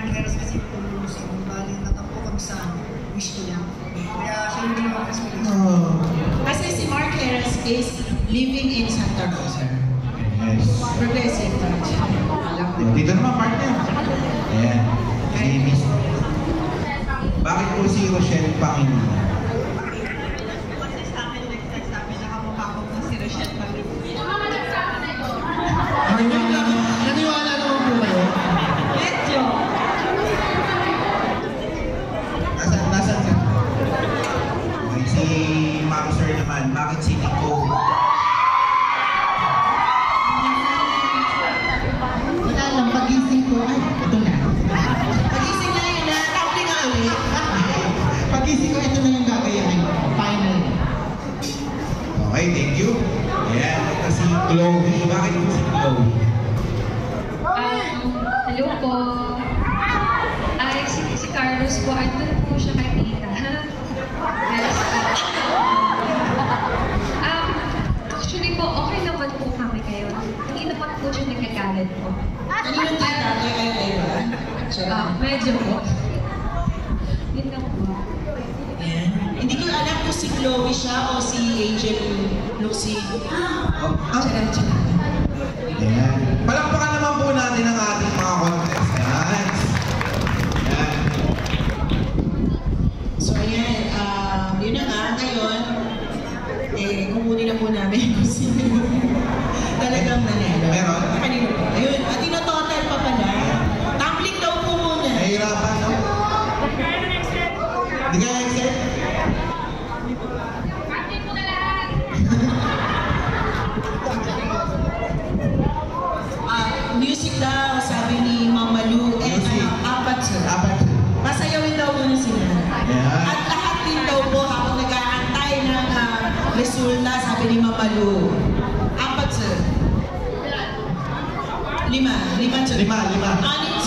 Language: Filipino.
Marquez kasi tulong sa kung bali natampo kami sa wish ko lang. Kaya siya yung ginawa kasi Kasi si Mark Heras is living in Santa Rosa. Yes. Progressive branch. Dito naman partner. Ayan. Si Miss. Bakit po si Rochelle Panginoon? Kasi sa akin nagsasabi na kamukha ko na si Rochelle Panginoon. Naniwala naman po kayo? Medyo. Nasaan ka? Okay, si Ma'am Sir naman, bakit si Nico? Wala lang, pagising ko. Ay, ito na. Pagising na yun na. Tapos nga ulit. Pagising ko, ito na yung gagayahin. Final. Okay, thank you. Ayan, ito si Chloe. Bakit po si Chloe? Hello po. Ay, si Carlos po, andun po siya kay Tita. Yes. Actually po, okay naman po kami kayo. Hindi naman po siya nagkagalit po. Kanino tita? Kayo. Medyo po. Yun lang po. Ayan. Hindi ko alam kung si Chloe siya o si Angel Lucy. Ayan. Palakpakan naman po natin ang ating mga contestants. Ayan. So ayan, yun na nga, ngayon, kukunin na po namin kung sino talagang nanalo. Meron? Kanino po? Ayun, at ino-total pa pala. Tumbling daw po muna. Nahihirapan, no? Hindi ka excited? Music daw, sabi ni Mama Lu. Apat sir. Apat. Pasayawin daw muna sila. Ayan. At lahat din daw po habang nag-aantay ng resulta, sabi ni Mama Lu. Apat sir. Lima sir. Lima. Anim